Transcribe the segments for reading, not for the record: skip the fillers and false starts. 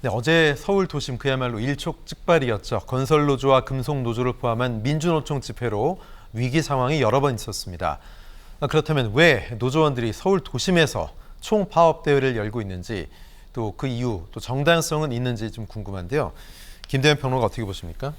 네, 어제 서울 도심 그야말로 일촉즉발이었죠. 건설노조와 금속노조를 포함한 민주노총 집회로 위기 상황이 여러 번 있었습니다. 그렇다면 왜 노조원들이 서울 도심에서 총파업대회를 열고 있는지, 또 그 이유, 또 정당성은 있는지 좀 궁금한데요. 김대현 평론가 어떻게 보십니까?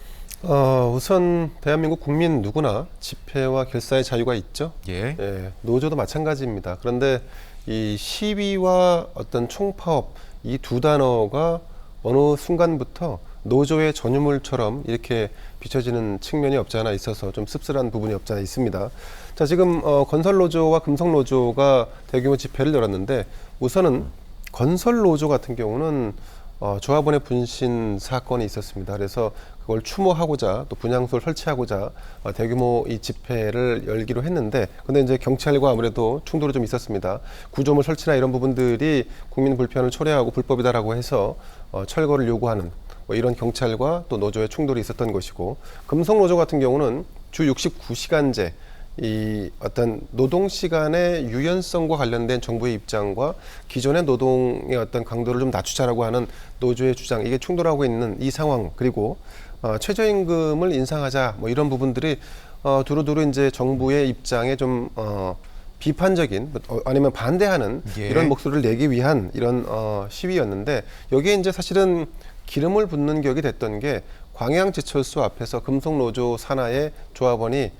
우선 대한민국 국민 누구나 집회와 결사의 자유가 있죠. 예. 노조도 마찬가지입니다. 그런데 이 시위와 어떤 총파업 이 두 단어가 어느 순간부터 노조의 전유물처럼 이렇게 비춰지는 측면이 없지 않아 있어서 좀 씁쓸한 부분이 없지 않아 있습니다. 자, 지금 건설노조와 금속노조가 대규모 집회를 열었는데, 우선은 건설노조 같은 경우는 조합원의 분신 사건이 있었습니다. 그래서 그걸 추모하고자, 또 분향소를 설치하고자 대규모 이 집회를 열기로 했는데, 근데 이제 경찰과 아무래도 충돌이 좀 있었습니다. 구조물 설치나 이런 부분들이 국민 불편을 초래하고 불법이다라고 해서 철거를 요구하는 이런 경찰과 또 노조의 충돌이 있었던 것이고, 금속노조 같은 경우는 주 69시간제 이 어떤 노동 시간의 유연성과 관련된 정부의 입장과 기존의 노동의 어떤 강도를 좀 낮추자라고 하는 노조의 주장, 이게 충돌하고 있는 이 상황, 그리고 최저임금을 인상하자 이런 부분들이 두루두루 이제 정부의 입장에 좀 비판적인 아니면 반대하는 이런 목소리를 내기 위한 이런 시위였는데, 여기에 이제 사실은 기름을 붓는 격이 됐던 게 광양제철소 앞에서 금속노조 산하의 조합원이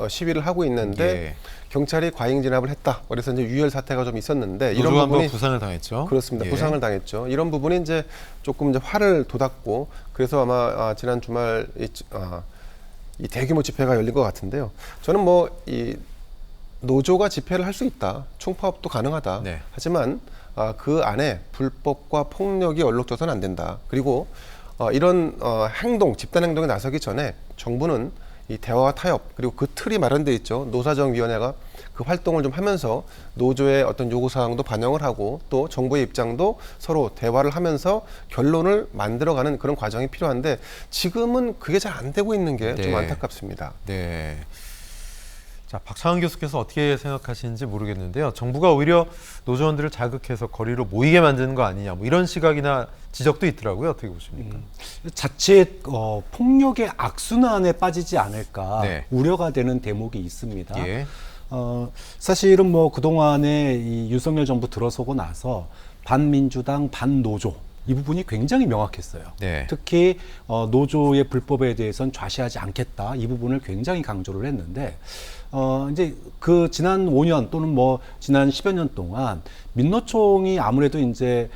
시위를 하고 있는데 경찰이 과잉 진압을 했다. 그래서 이제 유혈 사태가 좀 있었는데, 이런 부분이 부상을 당했죠. 그렇습니다. 부상을 당했죠. 이런 부분이 이제 조금 이제 화를 돋았고, 그래서 아마 지난 주말 이 대규모 집회가 열린 것 같은데요. 저는 이 노조가 집회를 할 수 있다, 총파업도 가능하다. 하지만 그 안에 불법과 폭력이 얼룩져서는 안 된다. 그리고 이런 집단 행동에 나서기 전에 정부는 이 대화와 타협, 그리고 그 틀이 마련돼 있죠. 노사정위원회가 그 활동을 좀 하면서 노조의 어떤 요구사항도 반영을 하고, 또 정부의 입장도 서로 대화를 하면서 결론을 만들어가는 그런 과정이 필요한데, 지금은 그게 잘 안 되고 있는 게 좀 안타깝습니다. 네. 자, 박창원 교수께서 어떻게 생각하시는지 모르겠는데요. 정부가 오히려 노조원들을 자극해서 거리로 모이게 만드는 거 아니냐, 이런 시각이나 지적도 있더라고요. 어떻게 보십니까? 자칫 폭력의 악순환에 빠지지 않을까 우려가 되는 대목이 있습니다. 사실은 그동안에 이 윤석열 정부 들어서고 나서 반민주당, 반노조 이 부분이 굉장히 명확했어요. 특히 노조의 불법에 대해서는 좌시하지 않겠다, 이 부분을 굉장히 강조를 했는데, 이제 그 지난 5년 또는 지난 10여 년 동안 민노총이 아무래도 이제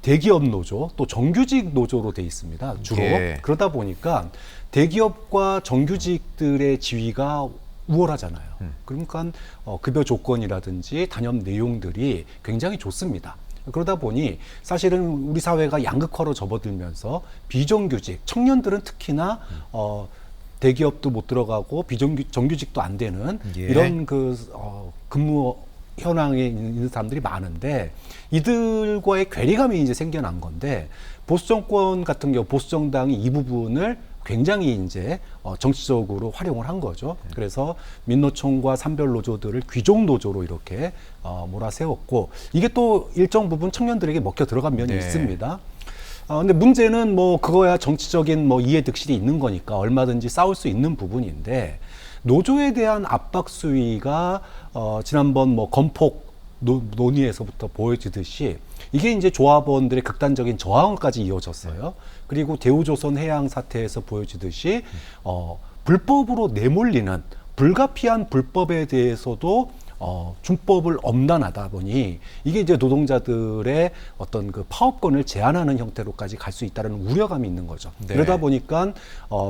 대기업 노조, 또 정규직 노조로 돼 있습니다, 주로. 그러다 보니까 대기업과 정규직들의 지위가 우월하잖아요. 그러니까 급여 조건이라든지 단협 내용들이 굉장히 좋습니다. 그러다 보니 사실은 우리 사회가 양극화로 접어들면서 비정규직, 청년들은 특히나 대기업도 못 들어가고 정규직도 안 되는 이런 근무 현황에 있는 사람들이 많은데, 이들과의 괴리감이 이제 생겨난 건데, 보수 정권 같은 경우 보수 정당이 이 부분을 굉장히 이제 정치적으로 활용을 한 거죠. 그래서 민노총과 산별 노조들을 귀족 노조로 이렇게 몰아세웠고, 이게 또 일정 부분 청년들에게 먹혀 들어간 면이 있습니다. 근데 문제는 그거야 정치적인 이해득실이 있는 거니까 얼마든지 싸울 수 있는 부분인데, 노조에 대한 압박 수위가 지난번 건폭 논의에서부터 보여지듯이 이게 이제 조합원들의 극단적인 저항까지 이어졌어요. 그리고 대우조선 해양 사태에서 보여지듯이 불법으로 내몰리는 불가피한 불법에 대해서도 준법을 엄단하다 보니 이게 이제 노동자들의 어떤 그 파업권을 제한하는 형태로까지 갈 수 있다는 우려감이 있는 거죠. 그러다 보니까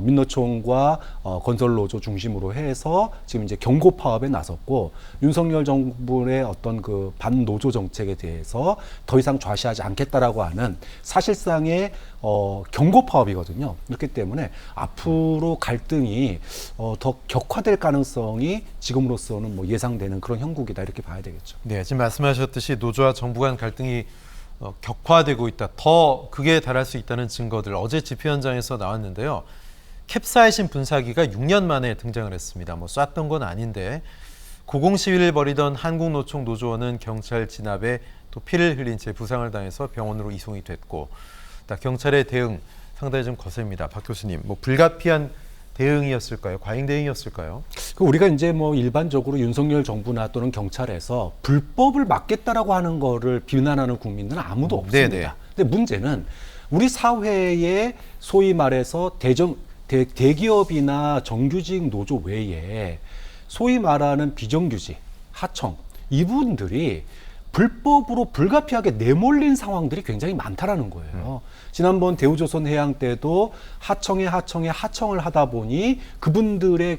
민노총과 건설노조 중심으로 해서 지금 이제 경고 파업에 나섰고, 윤석열 정부의 어떤 그 반노조 정책에 대해서 더 이상 좌시하지 않겠다라고 하는 사실상의 경고 파업이거든요. 그렇기 때문에 앞으로 갈등이 더 격화될 가능성이 지금으로서는 예상되는 그런 형국이다, 이렇게 봐야 되겠죠. 네, 지금 말씀하셨듯이 노조와 정부 간 갈등이 격화되고 있다, 더 극에 달할 수 있다는 증거들 어제 집회 현장에서 나왔는데요. 캡사이신 분사기가 6년 만에 등장을 했습니다. 쐈던 건 아닌데 고공 시위를 벌이던 한국노총 노조원은 경찰 진압에 또 피를 흘린 채 부상을 당해서 병원으로 이송이 됐고, 경찰의 대응 상당히 좀 거셉니다. 박 교수님, 뭐 불가피한 대응이었을까요? 과잉 대응이었을까요? 우리가 이제 뭐 일반적으로 윤석열 정부나 또는 경찰에서 불법을 막겠다라고 하는 거를 비난하는 국민들은 아무도 없습니다. 네네. 근데 문제는 우리 사회에 소위 말해서 대기업이나 정규직 노조 외에 소위 말하는 비정규직, 하청, 이분들이 불법으로 불가피하게 내몰린 상황들이 굉장히 많다라는 거예요. 지난번 대우조선 해양 때도 하청을 하다 보니 그분들의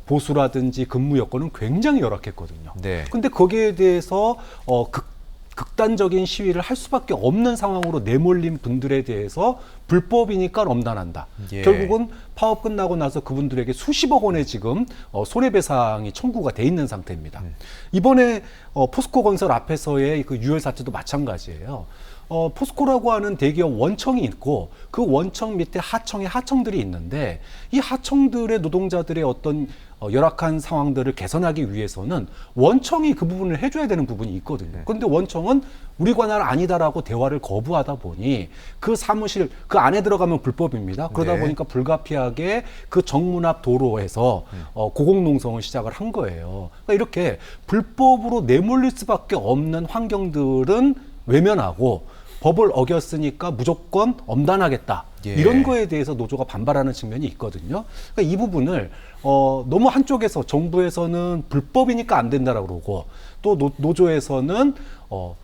보수라든지 근무 여건은 굉장히 열악했거든요. 네. 근데 거기에 대해서 극단적인 시위를 할 수밖에 없는 상황으로 내몰린 분들에 대해서 불법이니까 엄단한다. 예. 결국은 파업 끝나고 나서 그분들에게 수십억 원의 지금 손해배상이 청구가 돼 있는 상태입니다. 이번에 포스코 건설 앞에서의 그 유혈 사태도 마찬가지예요. 포스코라고 하는 대기업 원청이 있고 그 원청 밑에 하청들이 있는데 이 하청들의 노동자들의 어떤 열악한 상황들을 개선하기 위해서는 원청이 그 부분을 해줘야 되는 부분이 있거든요. 그런데 원청은 우리 관할 아니다라고 대화를 거부하다 보니 그 사무실 그 안에 들어가면 불법입니다. 그러다 네. 보니까 불가피하게 그 정문 앞 도로에서 고공농성을 시작을 한 거예요. 그러니까 이렇게 불법으로 내몰릴 수밖에 없는 환경들은 외면하고 법을 어겼으니까 무조건 엄단하겠다. 예. 이런 거에 대해서 노조가 반발하는 측면이 있거든요. 그러니까 이 부분을 너무 한쪽에서 정부에서는 불법이니까 안 된다라고 그러고 또 노조에서는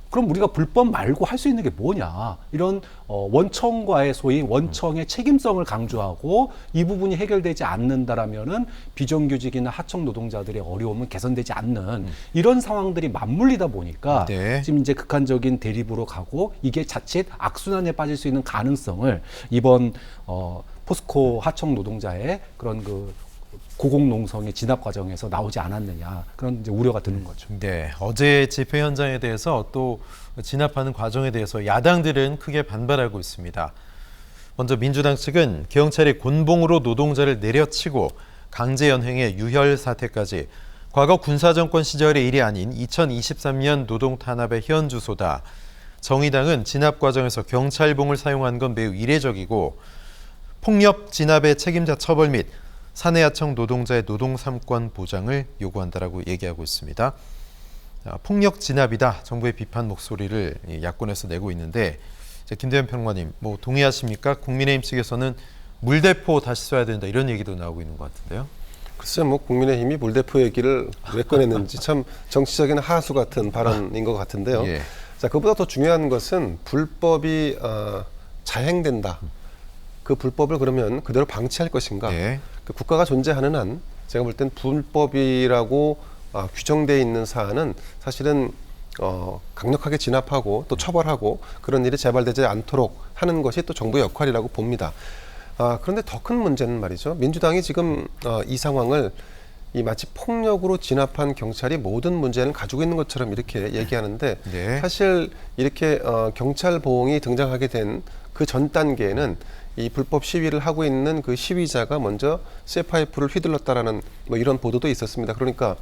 그럼 우리가 불법 말고 할 수 있는 게 뭐냐. 이런 원청과의 소위 원청의 책임성을 강조하고 이 부분이 해결되지 않는다라면은 비정규직이나 하청 노동자들의 어려움은 개선되지 않는 이런 상황들이 맞물리다 보니까 네. 지금 이제 극한적인 대립으로 가고 이게 자칫 악순환에 빠질 수 있는 가능성을 이번 포스코 하청 노동자의 그런 그 고공농성의 진압 과정에서 나오지 않았느냐 그런 이제 우려가 드는 거죠. 네, 어제 집회 현장에 대해서 또 진압하는 과정에 대해서 야당들은 크게 반발하고 있습니다. 먼저 민주당 측은 경찰이 곤봉으로 노동자를 내려치고 강제 연행의 유혈 사태까지 과거 군사정권 시절의 일이 아닌 2023년 노동 탄압의 현 주소다. 정의당은 진압 과정에서 경찰봉을 사용한 건 매우 이례적이고 폭력 진압의 책임자 처벌 및 사내하청 노동자의 노동 3권 보장을 요구한다라고 얘기하고 있습니다. 폭력 진압이다. 정부의 비판 목소리를 야권에서 내고 있는데 김대현 평론가님 뭐 동의하십니까? 국민의힘 측에서는 물대포 다시 쏴야 된다 이런 얘기도 나오고 있는 것 같은데요. 글쎄 뭐 국민의힘이 물대포 얘기를 왜 꺼냈는지 참 정치적인 하수 같은 발언인 것 같은데요. 예. 자, 그보다 더 중요한 것은 불법이 자행된다. 그 불법을 그러면 그대로 방치할 것인가? 네. 그 국가가 존재하는 한 제가 볼 땐 불법이라고 규정되어 있는 사안은 사실은 강력하게 진압하고 또 처벌하고 그런 일이 재발되지 않도록 하는 것이 또 정부의 역할이라고 봅니다. 그런데 더 큰 문제는 말이죠. 민주당이 지금 이 상황을 이 마치 폭력으로 진압한 경찰이 모든 문제를 가지고 있는 것처럼 이렇게 얘기하는데 네. 사실 이렇게 경찰 보응이 등장하게 된 그 전 단계에는 이 불법 시위를 하고 있는 그 시위자가 먼저 쇠파이프를 휘둘렀다라는 뭐 이런 보도도 있었습니다. 그러니까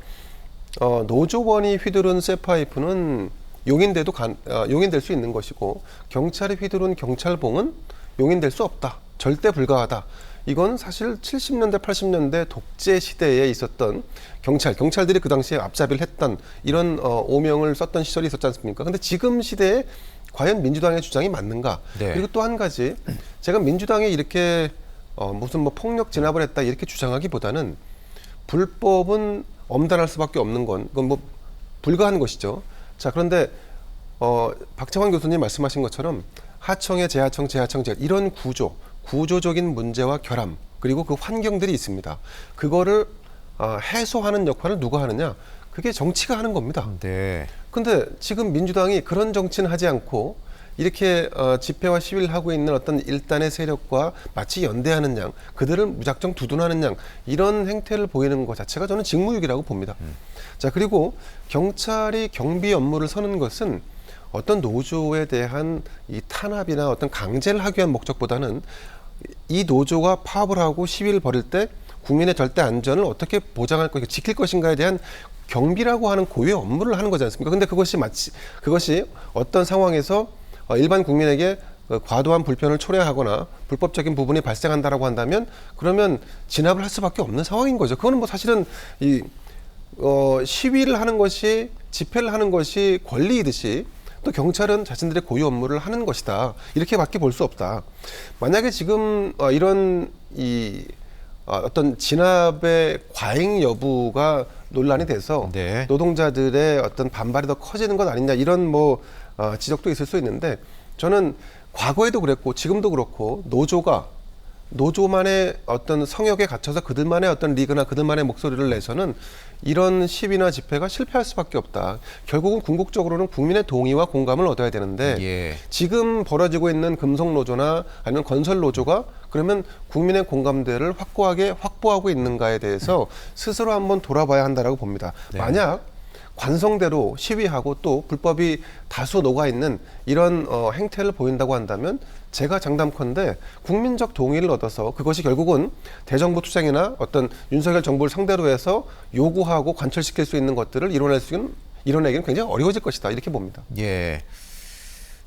노조원이 휘두른 쇠파이프는 용인될 수 있는 것이고 경찰이 휘두른 경찰봉은 용인될 수 없다. 절대 불가하다. 이건 사실 70년대, 80년대 독재 시대에 있었던 경찰들이 그 당시에 앞잡이를 했던 이런 오명을 썼던 시절이 있었지 않습니까? 근데 지금 시대에 과연 민주당의 주장이 맞는가? 네. 그리고 또 한 가지, 제가 민주당이 이렇게 무슨 뭐 폭력 진압을 했다 이렇게 주장하기보다는 불법은 엄단할 수밖에 없는 그건 뭐 불가한 것이죠. 자, 그런데 박창환 교수님 말씀하신 것처럼 하청의 재하청 이런 구조적인 문제와 결함 그리고 그 환경들이 있습니다. 그거를 해소하는 역할을 누가 하느냐? 그게 정치가 하는 겁니다. 네. 근데 지금 민주당이 그런 정치는 하지 않고 이렇게 집회와 시위를 하고 있는 어떤 일단의 세력과 마치 연대하는 양, 그들을 무작정 두둔하는 양 이런 행태를 보이는 것 자체가 저는 직무유기라고 봅니다. 자, 그리고 경찰이 경비 업무를 서는 것은 어떤 노조에 대한 이 탄압이나 어떤 강제를 하기 위한 목적보다는 이 노조가 파업을 하고 시위를 벌일 때 국민의 절대 안전을 어떻게 보장할 것인가, 지킬 것인가에 대한 경비라고 하는 고유의 업무를 하는 거지 않습니까? 근데 그것이 어떤 상황에서 일반 국민에게 과도한 불편을 초래하거나 불법적인 부분이 발생한다라고 한다면 그러면 진압을 할 수밖에 없는 상황인 거죠. 그거는 뭐 사실은 시위를 하는 것이, 집회를 하는 것이 권리이듯이 또 경찰은 자신들의 고유 업무를 하는 것이다. 이렇게밖에 볼 수 없다. 만약에 지금 이런 어떤 진압의 과잉 여부가 논란이 돼서 네. 노동자들의 어떤 반발이 더 커지는 것 아니냐 이런 지적도 있을 수 있는데, 저는 과거에도 그랬고 지금도 그렇고 노조만의 어떤 성역에 갇혀서 그들만의 어떤 리그나 그들만의 목소리를 내서는 이런 시위나 집회가 실패할 수밖에 없다. 결국은 궁극적으로는 국민의 동의와 공감을 얻어야 되는데 예. 지금 벌어지고 있는 금속노조나 아니면 건설노조가 그러면 국민의 공감대를 확고하게 확보하고 있는가에 대해서 스스로 한번 돌아봐야 한다라고 봅니다. 네. 만약 관성대로 시위하고 또 불법이 다수 녹아있는 이런 행태를 보인다고 한다면 제가 장담컨대 국민적 동의를 얻어서 그것이 결국은 대정부 투쟁이나 어떤 윤석열 정부를 상대로 해서 요구하고 관철시킬 수 있는 것들을 이뤄내기는 굉장히 어려워질 것이다, 이렇게 봅니다. 예.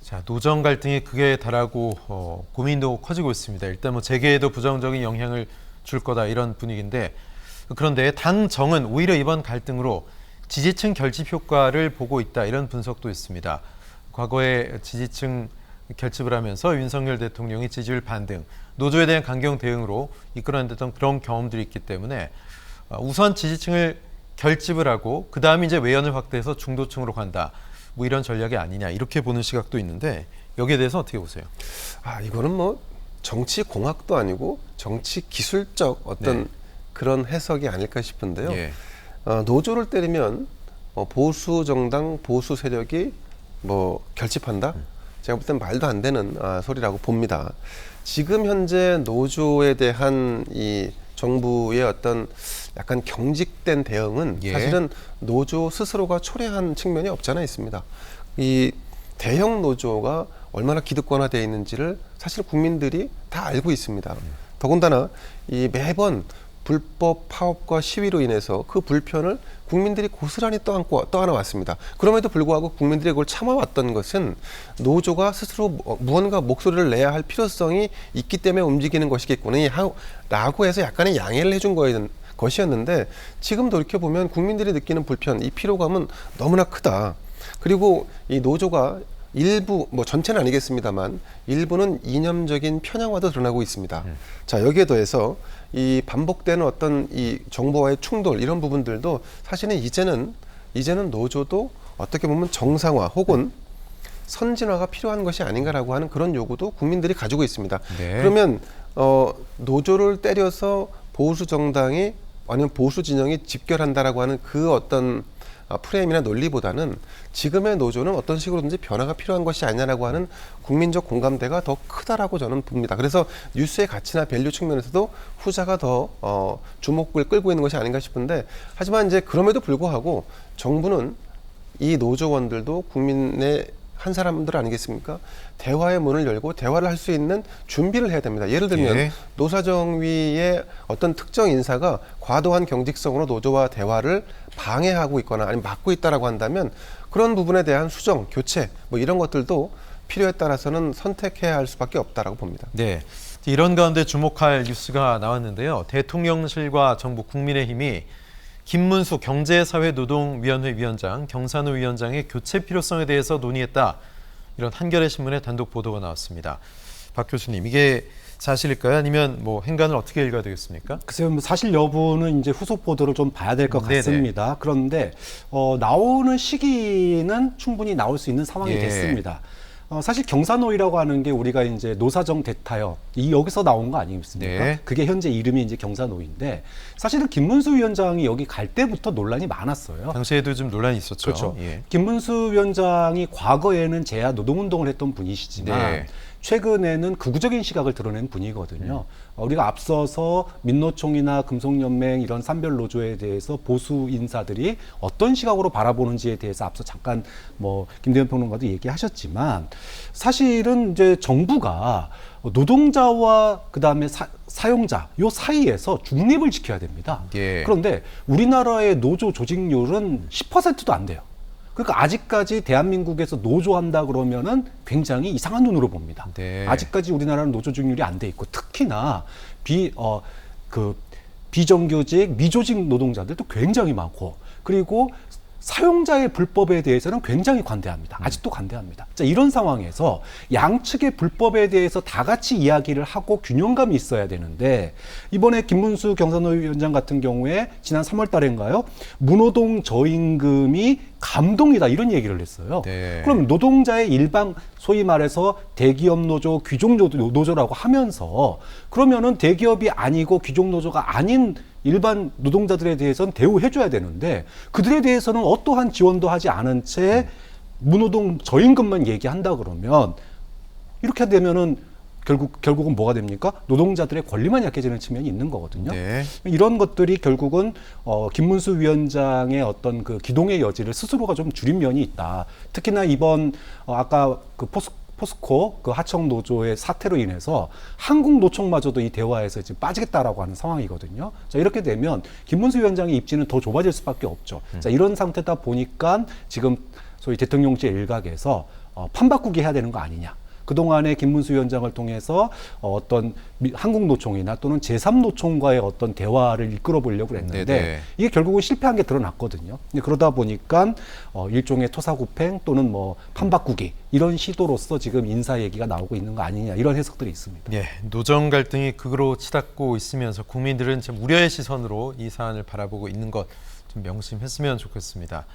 자, 노정 갈등이 극에 달하고 고민도 커지고 있습니다. 일단 뭐 재계에도 부정적인 영향을 줄 거다 이런 분위기인데, 그런데 당정은 오히려 이번 갈등으로 지지층 결집 효과를 보고 있다 이런 분석도 있습니다. 과거에 지지층 결집을 하면서 윤석열 대통령이 지지율 반등, 노조에 대한 강경 대응으로 이끌어냈던 그런 경험들이 있기 때문에 우선 지지층을 결집을 하고 그 다음에 이제 외연을 확대해서 중도층으로 간다. 뭐 이런 전략이 아니냐 이렇게 보는 시각도 있는데 여기에 대해서 어떻게 보세요? 이거는 뭐 정치 공학도 아니고 정치 기술적 어떤 네. 그런 해석이 아닐까 싶은데요. 예. 노조를 때리면 보수 정당, 보수 세력이 결집한다? 제가 볼 땐 말도 안 되는 소리라고 봅니다. 지금 현재 노조에 대한 이 정부의 어떤 약간 경직된 대응은 예. 사실은 노조 스스로가 초래한 측면이 없지 않아 있습니다. 이 대형 노조가 얼마나 기득권화되어 있는지를 사실 국민들이 다 알고 있습니다. 더군다나 이 매번 불법 파업과 시위로 인해서 그 불편을 국민들이 고스란히 떠안아 왔습니다. 그럼에도 불구하고 국민들이 그걸 참아왔던 것은 노조가 스스로 무언가 목소리를 내야 할 필요성이 있기 때문에 움직이는 것이겠구나 라고 해서 약간의 양해를 해준 것이었는데, 지금 돌이켜보면 국민들이 느끼는 불편, 이 피로감은 너무나 크다. 그리고 이 노조가 일부, 전체는 아니겠습니다만 일부는 이념적인 편향화도 드러나고 있습니다. 자, 여기에 더해서 이 반복되는 어떤 이 정부와의 충돌, 이런 부분들도 사실은 이제는 노조도 어떻게 보면 정상화 혹은 선진화가 필요한 것이 아닌가라고 하는 그런 요구도 국민들이 가지고 있습니다. 네. 그러면 노조를 때려서 보수 정당이 아니면 보수 진영이 집결한다라고 하는 그 어떤 프레임이나 논리보다는 지금의 노조는 어떤 식으로든지 변화가 필요한 것이 아니냐라고 하는 국민적 공감대가 더 크다라고 저는 봅니다. 그래서 뉴스의 가치나 밸류 측면에서도 후자가 더 주목을 끌고 있는 것이 아닌가 싶은데, 하지만 이제 그럼에도 불구하고 정부는 이 노조원들도 국민의 한 사람들 아니겠습니까? 대화의 문을 열고 대화를 할 수 있는 준비를 해야 됩니다. 예를 들면 예. 노사정위의 어떤 특정 인사가 과도한 경직성으로 노조와 대화를 방해하고 있거나 아니면 막고 있다라고 한다면 그런 부분에 대한 수정, 교체 이런 것들도 필요에 따라서는 선택해야 할 수밖에 없다라고 봅니다. 네. 이런 가운데 주목할 뉴스가 나왔는데요. 대통령실과 정부 국민의힘이 김문수 경제사회노동위원회 위원장, 경산호 위원장의 교체 필요성에 대해서 논의했다. 이런 한겨레 신문의 단독 보도가 나왔습니다. 박 교수님, 이게 사실일까요? 아니면 행간을 어떻게 읽어야 되겠습니까? 글쎄요, 사실 여부는 이제 후속 보도를 좀 봐야 될 것 네네. 같습니다. 그런데 나오는 시기는 충분히 나올 수 있는 상황이 예. 됐습니다. 사실 경산호위라고 하는 게 우리가 이제 노사정 대타협 여기서 나온 거 아니겠습니까? 네. 그게 현재 이름이 이제 경산호위인데, 사실은 김문수 위원장이 여기 갈 때부터 논란이 많았어요. 당시에도 좀 논란이 있었죠. 그렇죠. 예. 김문수 위원장이 과거에는 제야 노동운동을 했던 분이시지만 네. 최근에는 극우적인 시각을 드러낸 분이거든요. 우리가 앞서서 민노총이나 금속연맹 이런 산별 노조에 대해서 보수 인사들이 어떤 시각으로 바라보는지에 대해서 앞서 잠깐 김대현 평론가도 얘기하셨지만, 사실은 이제 정부가 노동자와 그다음에 사용자 요 사이에서 중립을 지켜야 됩니다. 예. 그런데 우리나라의 노조 조직률은 10%도 안 돼요. 그러니까 아직까지 대한민국에서 노조한다 그러면은 굉장히 이상한 눈으로 봅니다. 네. 아직까지 우리나라는 노조 조직률이 안 돼 있고 특히나 비정규직, 미조직 노동자들도 굉장히 많고 그리고 사용자의 불법에 대해서는 굉장히 관대합니다. 아직도 관대합니다. 자, 이런 상황에서 양측의 불법에 대해서 다 같이 이야기를 하고 균형감이 있어야 되는데 이번에 김문수 경산노 위원장 같은 경우에 지난 3월 달인가요? 무노동 저임금이 감동이다 이런 얘기를 했어요. 네. 그럼 노동자의 일방 소위 말해서 대기업 노조, 귀족 노조라고 하면서 그러면은 대기업이 아니고 귀족 노조가 아닌 일반 노동자들에 대해서는 대우해줘야 되는데 그들에 대해서는 어떠한 지원도 하지 않은 채 무노동 저임금만 얘기한다 그러면 이렇게 되면은 결국은 뭐가 됩니까? 노동자들의 권리만 약해지는 측면이 있는 거거든요. 네. 이런 것들이 결국은 김문수 위원장의 어떤 그 기동의 여지를 스스로가 좀 줄인 면이 있다. 특히나 이번 아까 그 포스코 그 하청 노조의 사태로 인해서 한국 노총마저도 이 대화에서 지금 빠지겠다라고 하는 상황이거든요. 자, 이렇게 되면 김문수 위원장의 입지는 더 좁아질 수밖에 없죠. 자, 이런 상태다 보니까 지금 소위 대통령제 일각에서 판바꾸기 해야 되는 거 아니냐. 그동안에 김문수 위원장을 통해서 어떤 한국 노총이나 또는 제3노총과의 어떤 대화를 이끌어 보려고 했는데 네네. 이게 결국은 실패한 게 드러났거든요. 그러다 보니까 일종의 토사구팽 또는 뭐 판바꾸기 이런 시도로서 지금 인사 얘기가 나오고 있는 거 아니냐 이런 해석들이 있습니다. 예, 노정 갈등이 극으로 치닫고 있으면서 국민들은 좀 우려의 시선으로 이 사안을 바라보고 있는 것 좀 명심했으면 좋겠습니다.